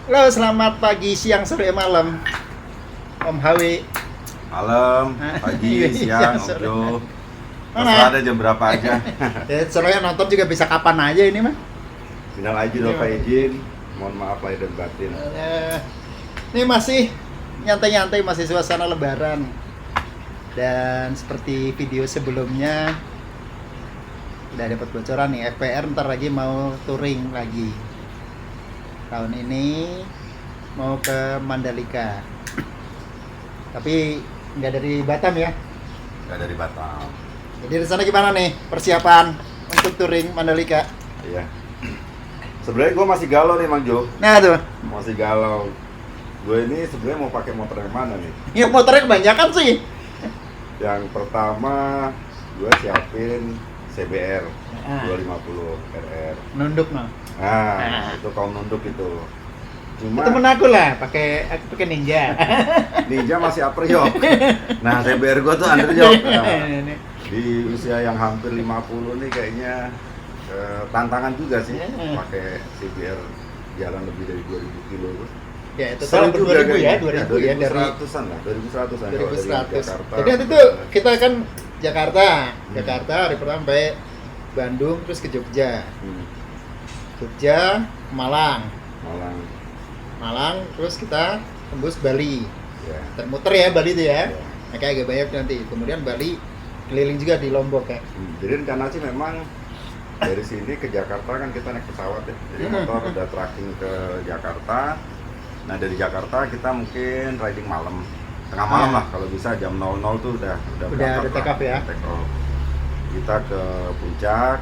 Halo, selamat pagi, siang, sore, malam, Om Hawi. Malam, pagi, siang, Om Sore. Jo. Terserah Mana? ada jam berapa aja. Ya, soalnya nonton juga bisa kapan aja ini mah. Final aja dong Pak izin. Mohon maaf lahir dan batin. Ini masih nyantai-nyantai, masih suasana Lebaran. Dan seperti video sebelumnya, udah dapat bocoran nih, FPR ntar lagi mau touring lagi. Tahun ini mau ke Mandalika. Tapi nggak dari Batam ya. Nggak dari Batam. Jadi di sana gimana nih persiapan untuk touring Mandalika? Iya. Sebenarnya gue masih galau nih Mang Jo. Nah tuh, Masih galau. Gue ini sebenarnya mau pakai motor yang mana nih? ya motornya kebanyakan sih. Yang pertama gue siapin CBR Ah. 250 RR. Nunduk no. Nah, itu kaum nunduk itu. Cuma Itu temen aku lah, aku pakai Ninja. Ninja masih upper-yok. Nah, CBR gue tuh underjok. Nah, di usia yang hampir 50 nih kayaknya tantangan juga sih pakai CBR jalan lebih dari 2000 kilo tuh. Ya itu Seru tahun juga 2000 ya, kayaknya. 2000 ya dari 2100-an lah, 2100-an kalau dari 2100. Jakarta. Jadi waktu itu kita kan Jakarta hari pertama sampai Bandung terus ke Jogja. Hmm, Jogja, Malang. Malang Terus kita tembus Bali. ya. Muter ya Bali itu ya. Ya. Nah, kayak agak banyak nanti. Kemudian Bali keliling juga di Lombok ya. Jadi rencana sih memang dari sini ke Jakarta kan kita naik pesawat ya. Jadi motor udah tracking ke Jakarta. Nah, dari Jakarta kita mungkin riding malam. Tengah malam lah kalau bisa jam 00 tuh udah berangkat ada take off lah, ya? take off. Kita ke puncak,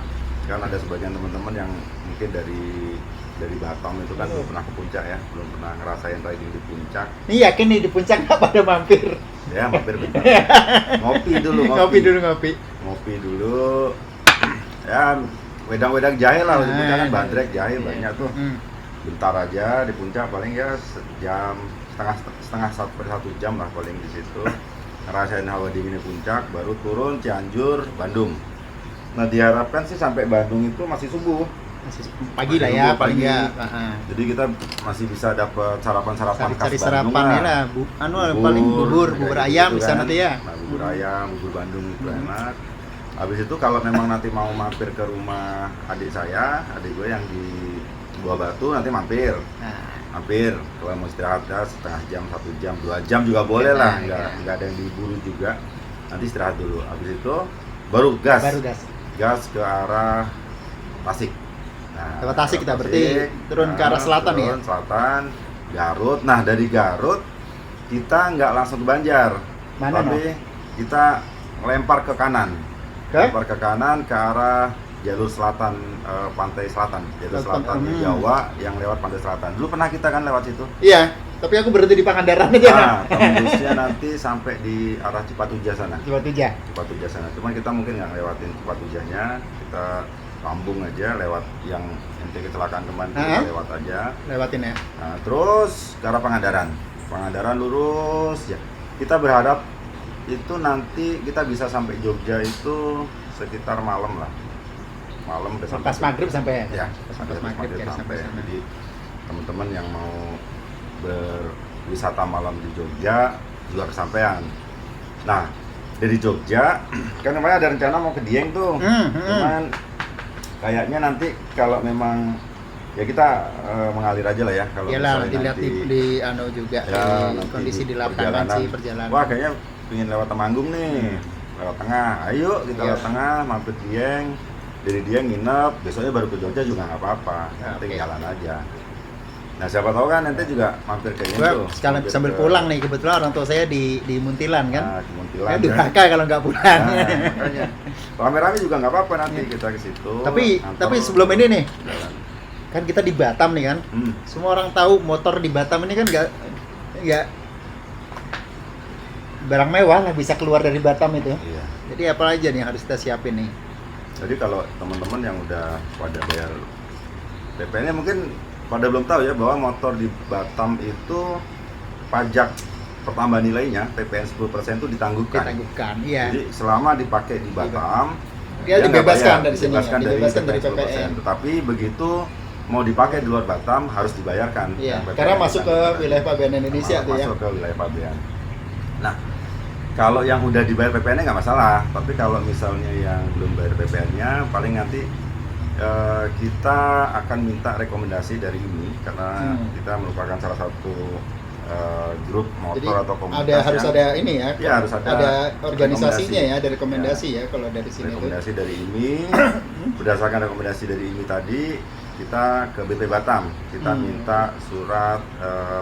kan ada sebagian teman-teman yang mungkin dari Batam itu kan belum pernah ke puncak ya, belum pernah ngerasain riding di puncak. Ini yakin nih di puncak nggak pada mampir? Ya, mampir bentar. Ngopi dulu, Ngopi dulu. Ya, wedang-wedang jahe lah, di puncak kan bandrek jahe banyak tuh. Bentar aja di puncak, paling ya sejam setengah satu jam lah paling di situ. Ngerasain hawa dingin di puncak, baru turun Cianjur, Bandung. Nah, diharapkan sih sampai Bandung itu masih subuh. Masih pagi lah ya, paling Pagi. nggak. Jadi kita masih bisa dapat sarapan-sarapan khas Cari Bandung sarapan ya lah, paling bubur kayak ayam gitu di sana kan. tuh ya. Nah, bubur ayam, bubur Bandung itu enak. Habis itu kalau memang nanti mau mampir ke rumah adik gue yang di Buah Batu nanti mampir. Mampir kalau mau istirahat ya setengah jam, 1 jam, 2 jam juga boleh lah, nggak ada yang diburu juga. Nanti istirahat dulu. Habis itu baru gas ke arah Tasik. Nah, Lewat Tasik kita berarti turun ke arah selatan ya? Turun selatan, Garut. Nah, dari Garut kita nggak langsung ke Banjar, Mana tapi kita lempar ke kanan. Lempar ke kanan ke arah jalur selatan, pantai selatan, jalur selatan di Jawa yang lewat pantai selatan. Dulu pernah kita kan lewat situ. Iya, tapi aku berhenti di Pangandaran aja. Nah, tembusnya nanti sampai di arah Cipatuja sana. Cipatuja Sana. Cuman kita mungkin nggak lewatin Cipatujanya, kita lambung aja lewat yang ente kecelakaan kemarin, kita lewat aja. Lewatin ya. Nah, terus ke arah Pangandaran lurus ya. Kita berharap itu nanti kita bisa sampai Jogja itu sekitar malam lah. Malam udah sampai. Pas maghrib sampai ya. Pas maghrib sampai. Jadi teman-teman yang mau berwisata malam di Jogja juga kesampaian. Nah, dari Jogja kan kemarin ada rencana mau ke Dieng tuh. Cuman kayaknya nanti kalau memang ya kita mengalir aja lah ya kalau iyalah, misalnya dilihat di ano juga ya, di kondisi di lapangan sih perjalanan. Wah, kayaknya pengen lewat Temanggung nih, lewat tengah. Ayo kita lewat tengah, mampir Dieng. Dari Dieng nginep, besoknya baru ke Jogja juga nggak apa-apa. Penting jalan aja. Nah, siapa tahu kan nanti juga mampir ke itu. Sekalian sambil pulang nih, kebetulan orang tua saya di Muntilan kan. Nah, di Muntilan. Kan durhaka kalau nggak pulang. Nah, makanya rame-rame juga nggak apa-apa nanti kita ke situ. Tapi sebelum ini nih, kan kita di Batam nih kan. Semua orang tahu motor di Batam ini kan nggak barang mewah lah bisa keluar dari Batam itu. Iya. Jadi apa aja nih yang harus kita siapin nih? Jadi kalau teman-teman yang udah pada bayar PPN-nya mungkin pada belum tahu ya bahwa motor di Batam itu pajak pertambahan nilainya PPN 10% itu ditangguhkan. Iya. Jadi selama dipakai di Batam dia dibebaskan dari sini, dibebaskan dari PPN. Tetapi begitu mau dipakai di luar Batam harus dibayarkan. Iya, PPN karena masuk ke kita. wilayah pabean Indonesia tuh ya. Masuk ke wilayah pabean. Nah, kalau yang udah dibayar PPN-nya nggak masalah, tapi kalau misalnya yang belum bayar PPN-nya, paling nanti kita akan minta rekomendasi dari ini karena kita merupakan salah satu grup motor. Jadi, atau komunitas harus ada ini ya, harus ada organisasinya ya, ada rekomendasi ya kalau dari sini. Rekomendasi dari IMI, berdasarkan rekomendasi dari IMI tadi, kita ke BP Batam, kita minta surat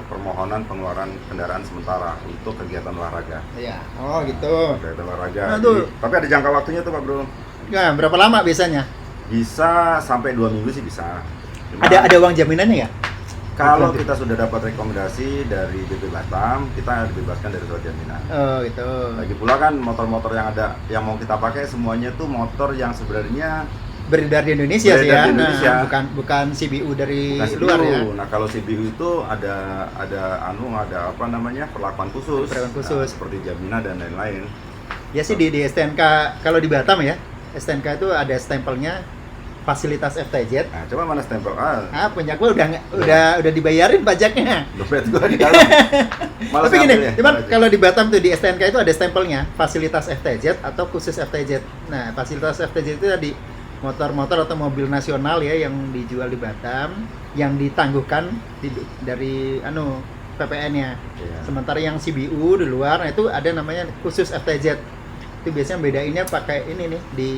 permohonan pengeluaran kendaraan sementara untuk kegiatan olahraga. Iya, oh gitu. Kegiatan olahraga. Jadi, tapi ada jangka waktunya tuh Pak Bro. Ya, berapa lama biasanya? Bisa sampai 2 minggu sih bisa. Cuma, ada uang jaminannya ya? Kalau kita sudah dapat rekomendasi dari BP Batam, kita dibebaskan dari surat jaminan. Oh gitu. Lagi pula kan motor-motor yang ada yang mau kita pakai semuanya tuh motor yang sebenarnya beredar di Indonesia sih ya. Indonesia. Nah, bukan CBU dari CBU. luar ya. Nah, kalau CBU itu ada apa namanya? Perlakuan khusus. Perlakuan khusus. Nah, seperti jaminan dan lain-lain. Ya sih di STNK kalau di Batam ya. STNK itu ada stempelnya fasilitas FTZ. Nah, coba mana stempel? Punya gua udah dibayarin pajaknya. Dompet gua di dalam. Tapi gini, cuman kalau di Batam tuh di STNK itu ada stempelnya fasilitas FTZ atau khusus FTZ. Nah, fasilitas FTZ itu tadi motor-motor atau mobil nasional ya yang dijual di Batam, yang ditangguhkan dari PPN-nya. Yeah. Sementara yang CBU di luar, nah itu ada namanya khusus FTZ. Itu biasanya bedainnya pakai ini nih di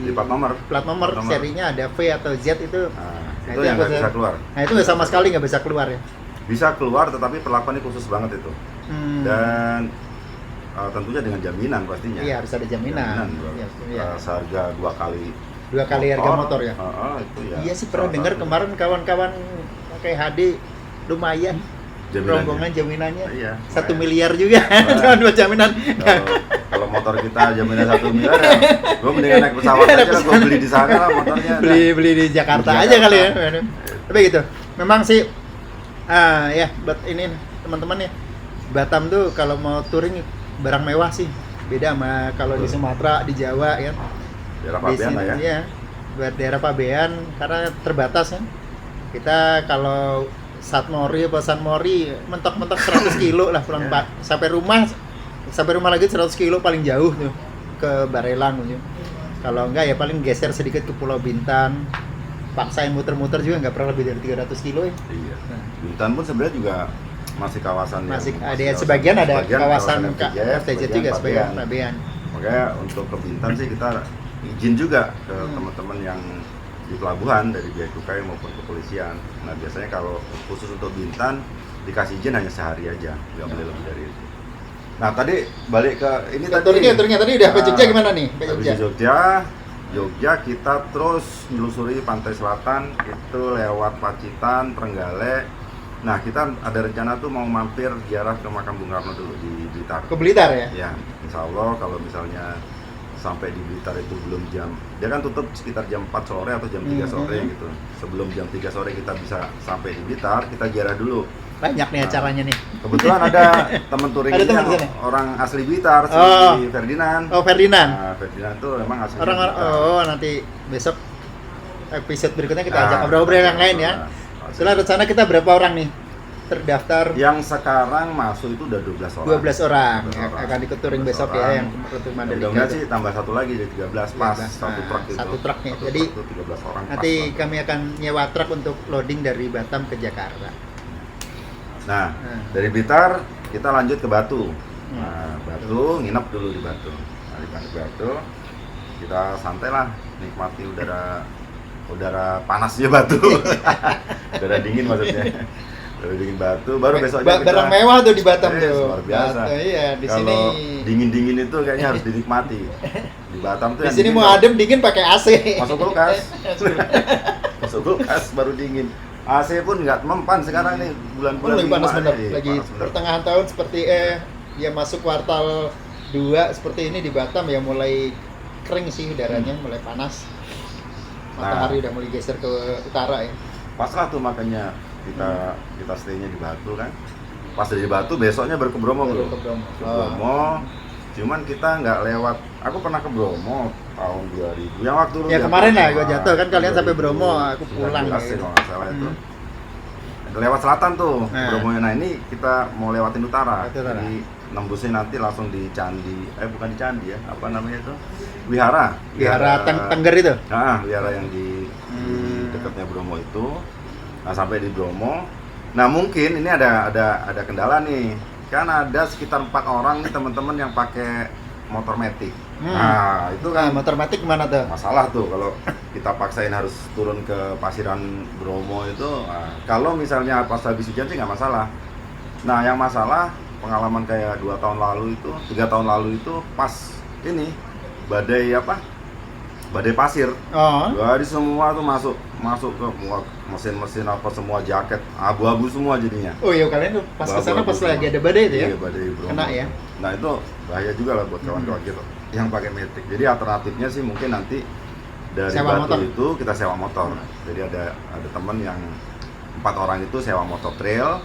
plat nomor serinya ada V atau Z itu. Nah, itu yang nggak bisa keluar. Nah itu nggak sama sekali nggak bisa keluar ya. Bisa keluar tetapi perlakuannya khusus banget itu. Dan tentunya dengan jaminan pastinya. Iya harus ada jaminan. Seharga 2 kali harga motor ya. Itu ya. Iya sih pernah dengar kemarin kawan-kawan pakai HD lumayan. Rombongan jaminannya iya, 1 miliar juga. Buat jaminan. Kalau motor kita jaminan 1 miliar ya, gue mendingan naik pesawat aja, gue beli di sana lah motornya. Beli di Jakarta aja kali ya. Tapi gitu. Memang sih ya buat ini teman-teman ya. Batam tuh kalau mau touring barang mewah sih. Beda sama kalau di Sumatera, di Jawa ya. Daerah Pabean lah ya. Iya. Buat daerah Pabean karena terbatas kan. Kita kalau Satmori apa Sanmori mentok-mentok 100 kilo lah pulang sampai rumah lagi 100 kilo paling jauh tuh ke Barelang tuh. Kalau enggak ya paling geser sedikit ke Pulau Bintan, paksain muter-muter juga nggak pernah lebih dari 300 kilo ya. Iya. Nah. Bintan pun sebenarnya juga masih kawasan ada sebagian ada kawasan FTZ juga sebagian Pabean. Makanya untuk ke Bintan sih kita izin juga ke teman-teman yang di pelabuhan dari Bea Cukai maupun kepolisian. Nah biasanya kalau khusus untuk Bintan dikasih izin hanya sehari aja, nggak boleh lebih dari itu. Nah tadi balik ke ini turunnya tadi udah ke Jogja gimana nih? Jogja kita terus menelusuri pantai selatan itu lewat Pacitan, Trenggalek. Nah kita ada rencana tuh mau mampir ziarah ke makam Bung Karno dulu di Blitar. Ke Blitar ya? Ya, insya Allah kalau misalnya sampai di Blitar itu belum dia kan tutup sekitar jam 4 sore atau jam 3 sore gitu. Sebelum jam 3 sore kita bisa sampai di Blitar, kita ziarah dulu. Banyak nih acaranya nih. Kebetulan ada teman touring yang orang asli Blitar, si Ferdinand. Oh, Ferdinand. Nah, Ferdinand tuh emang asli Blitar. Nanti besok episode berikutnya kita ajak ngobrol-ngobrol yang lain ya. Setelah rencana kita berapa orang nih terdaftar? Yang sekarang masuk itu udah 12 orang. 12 orang. Akan ikut touring besok ya yang rute Mandalika. Mudah-mudahan sih tambah satu lagi jadi 13 pas satu truk itu. Satu truk nih. Jadi 13 orang. Nanti kami akan nyewa truk untuk loading dari Batam ke Jakarta. Nah, dari Blitar kita lanjut ke Batu. Nah, Batu nginep dulu di Batu. Nah, di Batu kita santai lah, nikmati udara panasnya Batu. Udara dingin maksudnya. Udara dingin Batu, baru besoknya barang mewah tuh di Batam tuh. Luar biasa. Iya, di sini dingin-dingin itu kayaknya harus dinikmati. Di Batam tuh di sini mau adem dingin pakai AC. Masuk kulkas. Masuk kulkas baru dingin. AC pun nggak mempan sekarang nih bulan-bulan lagi panas bener. Lagi panas bener. Pertengahan tahun seperti ya masuk kuartal 2 seperti ini di Batam ya mulai kering sih udaranya, mulai panas. Matahari udah mulai geser ke utara ya. Pas lah tuh makanya kita stay-nya di Batu kan. Pas dari Batu besoknya baru ke Bromo bro. Ke Bromo. Cuman kita nggak lewat. Aku pernah ke Bromo tahun 2000 yang waktu lu Ya kemarin lah gua jatuh kan, kalian sampai Bromo, aku pulang gitu. Kalau nggak salah itu lewat selatan tuh Bromo. Nah ini kita mau lewatin utara. Jadi nembusnya nanti langsung di candi, bukan di candi ya, apa namanya itu, wihara Tengger itu. Nah, wihara yang di dekatnya Bromo itu. Nah sampai di Bromo, nah mungkin ini ada kendala nih, kan ada sekitar 4 orang nih teman-teman yang pakai motor matic. Nah itu kan motor matic mana tuh? Masalah tuh kalau kita paksain harus turun ke Pasiran Bromo itu. Nah, kalau misalnya pas habis hujan sih nggak masalah. Nah yang masalah pengalaman kayak 2 tahun lalu itu, 3 tahun lalu itu pas ini badai pasir. Jadi semua tuh masuk ke mesin apa semua, jaket abu-abu semua jadinya. Oh iya, kalian tuh pas kesana pas lagi ada badai itu ya? Iya, badai Bromo. Kena ya? Nah itu bahaya juga lah buat kawan-kawan kita yang pakai matic. Jadi alternatifnya sih mungkin nanti dari sewa Batu motor. itu kita sewa motor. Jadi ada teman yang 4 orang itu sewa motor trail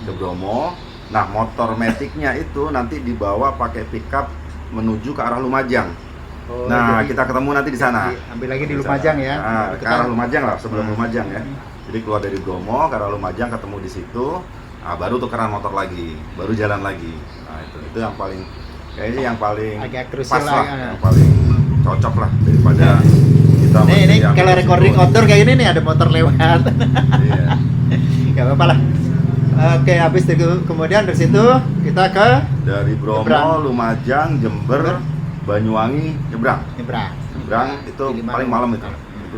ke Bromo. Nah motor maticnya itu nanti dibawa pakai pickup menuju ke arah Lumajang. Nah kita ketemu nanti di sana. Ambil lagi di Lumajang ya? Nah, ke arah Lumajang lah, sebelum Lumajang ya. Jadi keluar dari Bromo ke arah Lumajang, ketemu di situ. Nah, baru tukeran motor lagi, baru jalan lagi. Nah itu yang paling kayaknya yang paling agak pas krusial lah, ya. yang paling cocok lah daripada kita ini yang kalau recording outdoor kayak gini nih ada motor lewat. Iya. Gak apa-apa lah. Oke, habis itu kemudian dari situ kita ke dari Bromo, Lumajang, Jember, Banyuwangi, nyebrang itu paling malam itu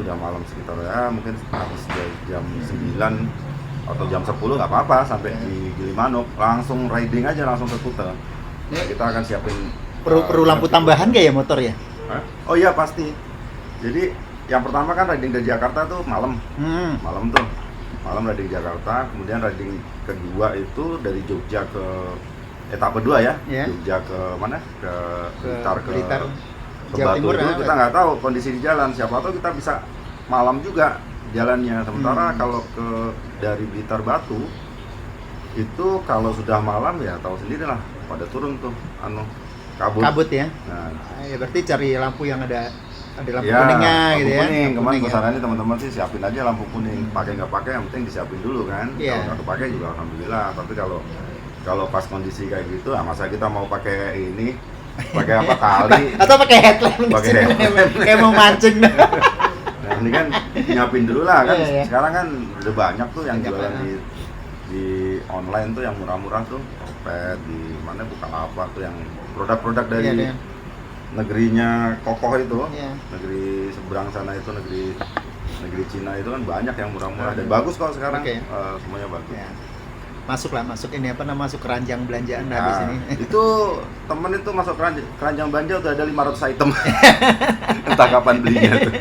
udah malam sekitar ya mungkin harus jam 9 atau jam 10 nggak apa-apa sampai di Gilimanuk, langsung riding aja langsung ke Kuta. Nah, kita akan siapin perlu lampu tambahan kayak ya motor ya? Oh iya pasti. Jadi yang pertama kan riding dari Jakarta tuh malam malam riding Jakarta, kemudian riding kedua itu dari Jogja ke etapa 2 ya, Jogja ke mana? Ke Blitar, ke Batu itu kita nggak tahu kondisi di jalan, siapa tahu kita bisa malam juga jalannya. Sementara kalau dari Blitar Batu itu kalau sudah malam ya tahu sendiri lah, pada turun tuh kabut ya. Nah, ya berarti cari lampu yang ada lampu kuningnya gitu ya. Kuning. Kemarin sarannya teman-teman sih siapin aja lampu kuning. Pakai nggak pakai yang penting disiapin dulu kan. Kalau nggak kepake juga alhamdulillah. Tapi kalau pas kondisi kayak gitu, masa kita mau pakai ini, pakai apa tali atau pakai headlamp kayak mau mancing. Nah ini kan nyiapin dulu lah kan. Sekarang kan udah banyak tuh yang jualan di online tuh yang murah-murah tuh, Topet di mana Bukalapak tuh yang produk-produk dari negerinya kokoh itu, negeri seberang sana itu negeri Cina itu kan banyak yang murah-murah dan bagus kok sekarang. Semuanya bagus. Masuk ini masuk keranjang belanjaan habis ini. Itu temen itu masuk keranjang belanja udah ada 500 item. Entah kapan belinya tuh.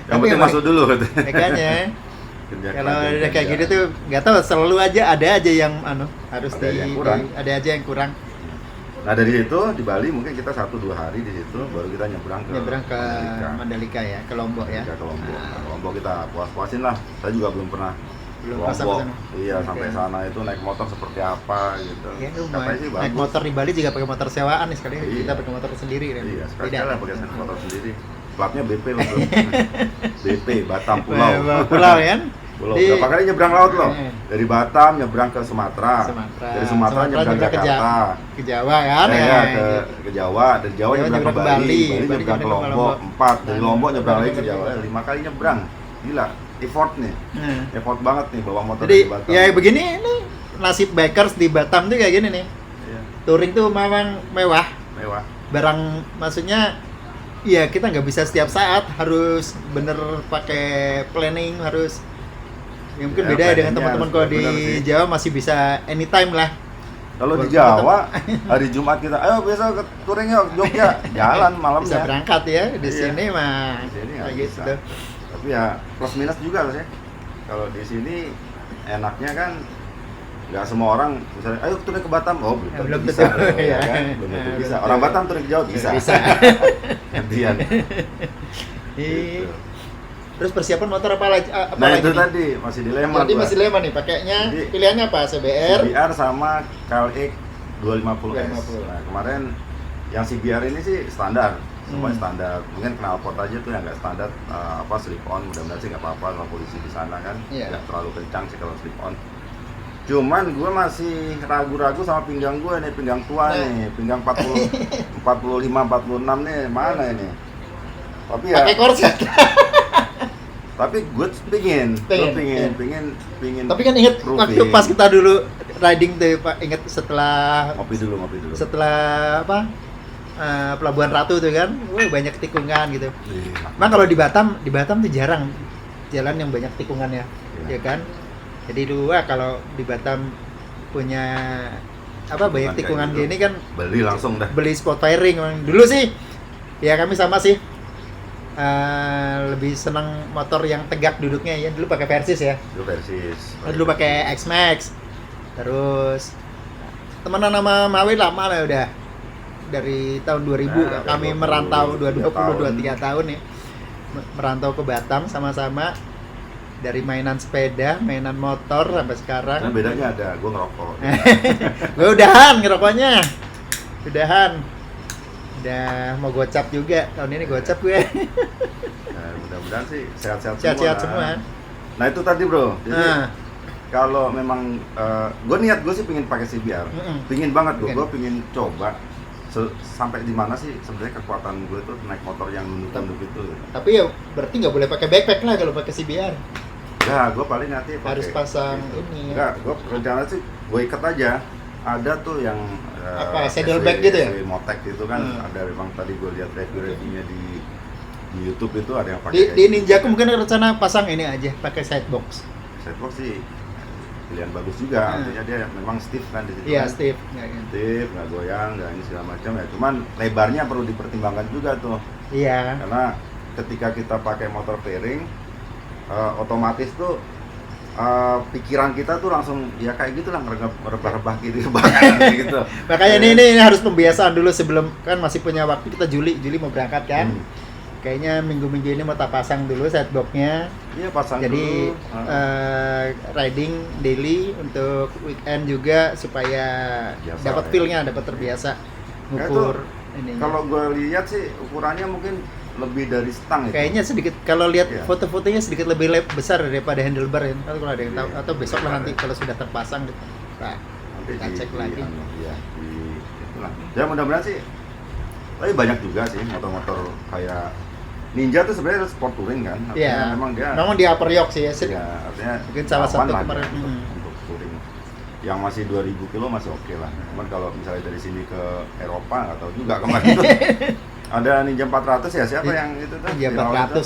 Yang penting masuk dulu gitu. Makanya kalau udah kayak gitu tuh nggak tahu, selalu aja ada aja yang harus ada aja yang kurang. Nah dari situ di Bali mungkin kita 1-2 hari di situ, baru kita nyebrang ke Mandalika ya, ke Lombok ya. Ke Lombok. Nah, Lombok kita puas-puasin lah. Saya juga belum pernah Lombok. Iya, sampai sana itu naik motor seperti apa gitu. Ya, naik motor di Bali juga pakai motor sewaan nih sekali. Kita pakai motor sendiri kan. Iya, sekali pakai motor sendiri. Platnya BP loh, bro. BP Batam Pulau. Pulau kan? Berapa kali nyebrang laut loh? Dari Batam nyebrang ke Sumatera. Dari Sumatera nyebrang Jakarta. Ke Jawa kan? Ke Jawa. Dari Jawa nyebrang ke Bali nyebrang ke Lombok. 4 dari Lombok nyebrang lagi ke Jawa. 5 kali nyebrang. Gila, effort nih. Effort banget nih bawa motor dari Batam. Ya begini nih nasib bikers di Batam tuh kayak gini nih. Touring tuh memang mewah. Barang maksudnya iya, kita nggak bisa setiap saat harus bener pakai planning, harus mungkin beda dengan teman-teman kalau di Jawa masih bisa anytime lah. Kalau di Jawa hari Jumat kita ayo besok ke touring yuk Jogja, jalan malamnya bisa berangkat ya. Di sini mah kayak gitu. Tapi ya plus minus juga sih. Kalau di sini enaknya kan nggak semua orang misalnya ayo touring ke Batam, belum bisa ya kan, belum tentu bisa. Orang Batam touring ke Jawa bisa. Gantian. Gitu. Terus persiapan motor apa lagi? Nah itu tadi masih dilema. Jadi masih dilema nih, pakainya pilihannya apa? CBR sama KLX 250S. Nah kemarin yang CBR ini sih standar semuanya standar. Mungkin knalpot aja tuh yang nggak standar, slip on, mudah-mudahan sih nggak apa-apa sama polisi di sana kan, nggak terlalu kencang sih kalau slip on. Cuman gue masih ragu-ragu sama pinggang gue nih, pinggang tua nih, pinggang 45, 46 nih, mana ini? Tapi ya pakai korset. Tapi gue pingin. Tapi kan inget waktu pas kita dulu riding tuh, Pak, inget setelah ngopi dulu. Setelah Pelabuhan Ratu tuh kan, banyak tikungan gitu. Nah kalau di Batam tuh jarang jalan yang banyak tikungannya, ya kan? Jadi kalau di Batam punya banyak tikungan gini kan, beli langsung dah. Beli spot firing. Dulu sih, ya kami sama sih. Lebih senang motor yang tegak duduknya ya. Dulu pakai Versys ya. Dulu pakai X-Max. Terus temenan sama Mawi lama lah udah. Dari tahun 2000 kami merantau 23 tahun ya. Merantau ke Batam sama-sama. Dari mainan sepeda, mainan motor sampai sekarang. Nah, bedanya ada, gue ngerokok. Gue udahan ngerokoknya. Udah mau gocap juga, tahun ini gocap gue. Nah, mudah-mudahan sih sehat-sehat semua. Nah itu tadi bro, jadi kalau memang gue sih pingin pakai CBR, pingin banget gue pingin coba sampai di mana sih sebenarnya kekuatan gue tuh naik motor yang nunduk itu. Tapi ya berarti nggak boleh pakai backpack lah kalau pakai CBR. Ya, gue paling nanti harus pasang gitu. Ini. Enggak, gue rencana sih gue ikat aja. Ada tuh yang saddlebag gitu ya? Motek itu kan ada, memang tadi gue lihat review-nya di YouTube itu ada yang pakai. Di Ninja aku mungkin rencana pasang ini aja, pakai sidebox. Sidebox sih pilihan bagus juga, artinya dia memang stiff kan di situ. Iya, kan? stiff, nggak goyang, nggak ini segala macam ya. Cuman lebarnya perlu dipertimbangkan juga tuh. Iya. Karena ketika kita pakai motor fairing, otomatis tuh pikiran kita tuh langsung ya kayak gitulah, merebah-rebah kiri rebah kanan gitu. Makanya ini harus pembiasaan dulu sebelum, kan masih punya waktu, kita Juli mau berangkat kan. Kayaknya minggu-minggu ini mau tak pasang dulu setboxnya. Iya, pasang jadi dulu. Riding daily untuk weekend juga supaya dapat feel-nya, dapat terbiasa ngukur ini. Kalau gue lihat sih ukurannya mungkin lebih dari stang itu. Kayaknya sedikit, kalau lihat foto-fotonya sedikit lebih besar daripada handlebar ya. Kalau ada yang tahu, atau besok lah nanti kalau sudah terpasang gitu. Nah, kita cek lagi. Itulah. Ya mudah-mudahan sih. Tapi banyak juga sih motor-motor kayak Ninja tuh sebenarnya sport touring kan. Iya. Memang di upper yoke sih ya. Iya, artinya mungkin salah satu kemarin untuk touring. Yang masih 2000 kilo masih oke lah. Cuman kalau misalnya dari sini ke Eropa nggak tahu juga kemarin tuh. Ada Ninja 400 ya, siapa yang itu tuh? Ninja 400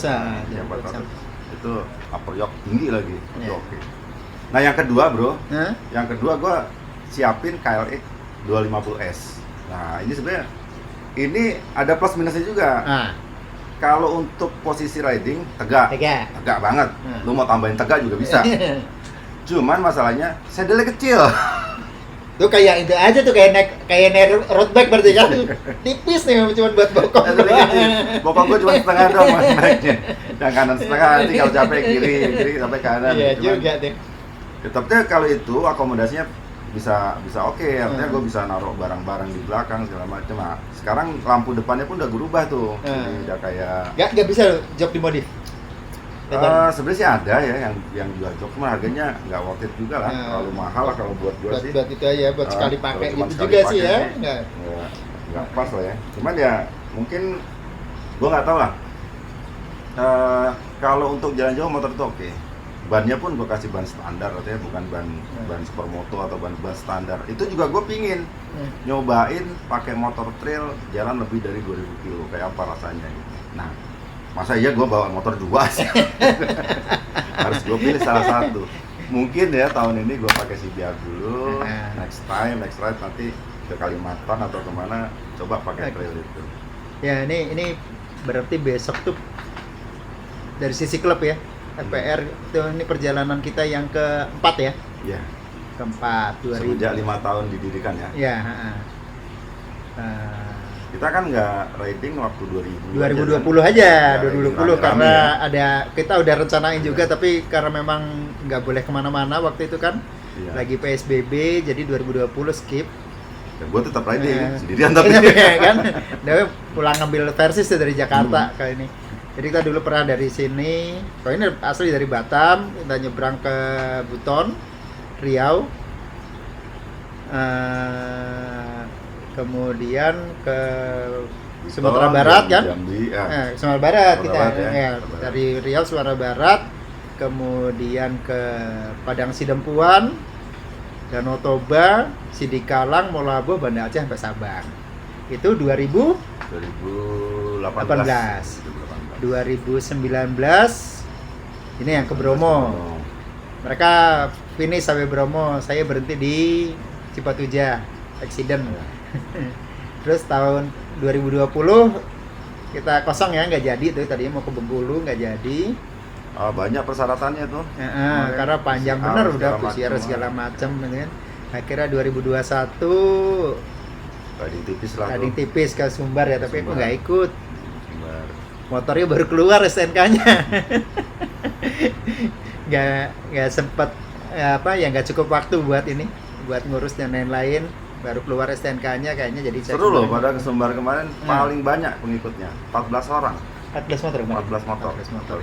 Ninja 400. Itu upper yoke tinggi lagi. Oke. Nah, yang kedua, Bro. Yang kedua gua siapin KLX 250S. Nah, ini sebenarnya ini ada plus minusnya juga. Kalau untuk posisi riding tegak banget. Lu mau tambahin tegak juga bisa. Cuman masalahnya saddle kecil. Tuh kayak itu aja tuh, kayak naik road bike berarti kan. Tipis nih cuma buat bokong. Bokong gua cuma setengah doang naiknya. Yang kanan setengah, nanti kalau capek kiri sampai kanan. Iya juga deh. Tapi kalau itu akomodasinya bisa oke, artinya gue bisa naruh barang-barang di belakang segala macam. Nah, sekarang lampu depannya pun udah berubah tuh, jadi udah kayak nggak bisa jok dimodif. Sebenarnya sih ada ya yang jual jok, cuma harganya nggak worth it juga lah, terlalu mahal lah kalau buat gue sih. Buat itu aja, buat sekali pakai gitu juga sih ya. Nggak pas lah ya. Cuman ya mungkin gue nggak tahu lah. Kalau untuk jalan jauh motor itu oke. Bannya pun gue kasih ban standar, artinya bukan ban supermoto atau ban standar. Itu juga gue pingin nyobain pakai motor trail jalan lebih dari 2000 kilo, kayak apa rasanya gitu. Nah, masa iya gue bawa motor dua sih? Harus gue pilih salah satu. Mungkin ya tahun ini gue pakai CBR dulu, next ride nanti ke Kalimantan atau kemana coba pakai trail itu. Ya ini berarti besok tuh dari sisi klub ya. FPR itu ini perjalanan kita yang keempat ya? Iya. Keempat. Semenjak 5 tahun didirikan ya? Iya. Kita kan nggak riding waktu 2020 aja 2020 karena ada, kita udah rencanain juga, tapi karena memang nggak boleh kemana-mana waktu itu kan, lagi PSBB, jadi 2020 skip. Ya, gue tetap riding sendirian tapi kan dia pulang ngambil versi dari Jakarta kali ini. Jadi kita dulu pernah dari sini, kalau ini asli dari Batam, kita nyebrang ke Buton, Riau, kemudian ke Sumatera Barat kan? Jambi, Sumatera Barat kita Barat, ya. dari Riau Sumatera Barat, kemudian ke Padang Sidempuan, Danau Toba, Sidikalang, Molabu, Banda Aceh sampai Sabang. Itu 2018. 2019 ini yang ke Bromo. Mereka finish sampai Bromo, saya berhenti di Cipatuja, accident. Terus tahun 2020 kita kosong ya, nggak jadi tuh, tadinya mau ke Bengkulu nggak jadi. Banyak persyaratannya tuh. Karena panjang bener udah usia segala macam kan. Akhirnya 2021 riding tipis lah. Riding tipis ke Sumbar ya, tapi aku nggak ikut. Sumbar. Motornya baru keluar STNK-nya. nggak sempet nggak cukup waktu buat ngurus dan lain-lain. Baru keluar STNK-nya kayaknya, jadi seru loh. Pada ke Sumbar kemarin paling banyak pengikutnya, 14 orang. 14 motor kemarin. 14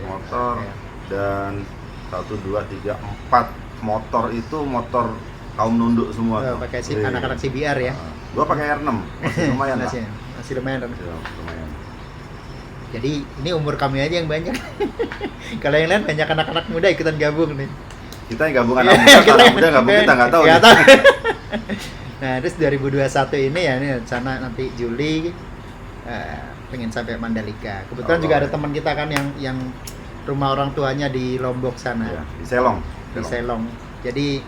motor ya. Dan 1, 2, 3, 4 motor itu motor kaum nunduk semua. Pakai anak-anak CBR ya. Gua pakai R6, masih lumayan lah. Masih lumayan. Lumayan. Jadi ini umur kami aja yang banyak. Kalau yang lain banyak anak-anak muda ikutan gabung nih. Kita yang gabung anak muda gabung kita nggak tahu. Nah, terus 2021 ini ya, ini rencana nanti Juli pengen sampai Mandalika. Kebetulan juga ada teman kita kan yang rumah orang tuanya di Lombok sana. Ya, di Selong. Di Selong. Jadi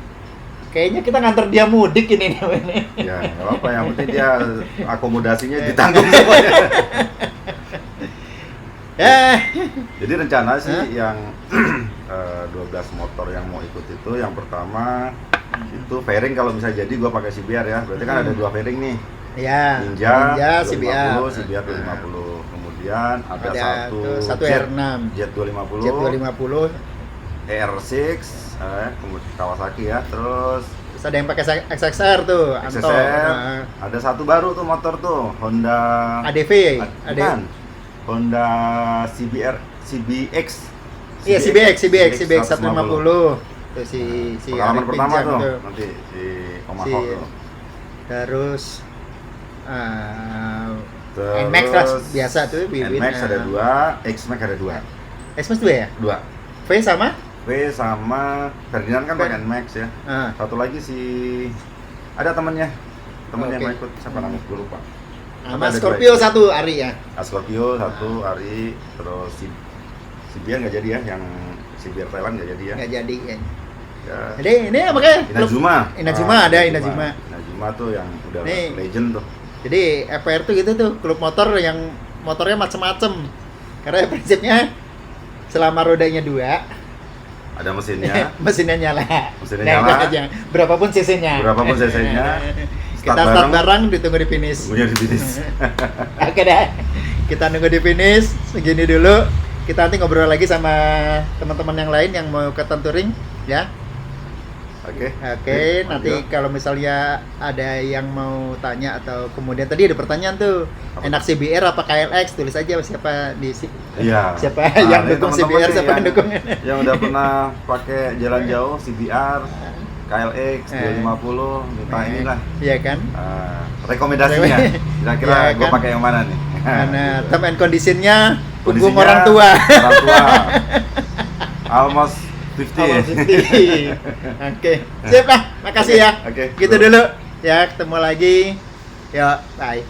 kayaknya kita nganter dia mudik ini. Ya, nggak apa-apa, yang penting dia akomodasinya ditanggung semuanya. Jadi rencana sih yang 12 motor yang mau ikut itu, yang pertama itu fairing kalau bisa jadi gua pakai CBR ya. Berarti kan ada 2 fairing nih. Ya, Ninja CBR 250. Kemudian ada satu Jet, R6 Jet 250. Jet 250. ER6 kemudian Kawasaki ya. Terus ada yang pakai XXR tuh, Anto. Ada satu baru tuh motor tuh, Honda ADV. Honda CBX. Iya, CBX 150. Tuh si pengalaman pertama tuh, tuh. nanti si Omahawk tuh. Terus NMAX lah biasa tuh, NMAX ada 2, X-Max ada 2. X-Max 2 ya? 2. V sama Ferdinand kan pakai NMAX ya. Satu lagi ada temennya mau ikut, siapa namanya gue lupa. Sama Scorpio 1 Ari ya. Scorpio 1 Ari, terus CBR nggak jadi ya, yang CBR Thailand nggak jadi ya. Nggak jadi ya. Jadi ini makanya Inazuma ada Inazuma tuh yang udah legend tuh. Jadi FPR tuh gitu tuh, klub motor yang motornya macem-macem. Karena prinsipnya selama rodanya 2 ada mesinnya. Mesinnya nyala. Aja. Berapapun cc-nya. Kita start bareng, ditunggu di finish. Oke deh. Kita nunggu di finish, segini dulu. Kita nanti ngobrol lagi sama teman-teman yang lain yang mau ke Touring ya. Oke, nanti kalau misalnya ada yang mau tanya atau kemudian tadi ada pertanyaan tuh, enak CBR apa KLX, tulis aja siapa siapa yang dukung CBR, siapa yang dukung. Yang udah pernah pakai jalan jauh CBR, KLX 250, minta inilah. Iya kan? Rekomendasinya. Kira-kira gue pakai yang mana nih? Mana term and condition-nya punggung orang tua. Almost 50. Oke. Sip lah, makasih ya. Oke. Gitu dulu. Ya, ketemu lagi. Yuk, bye.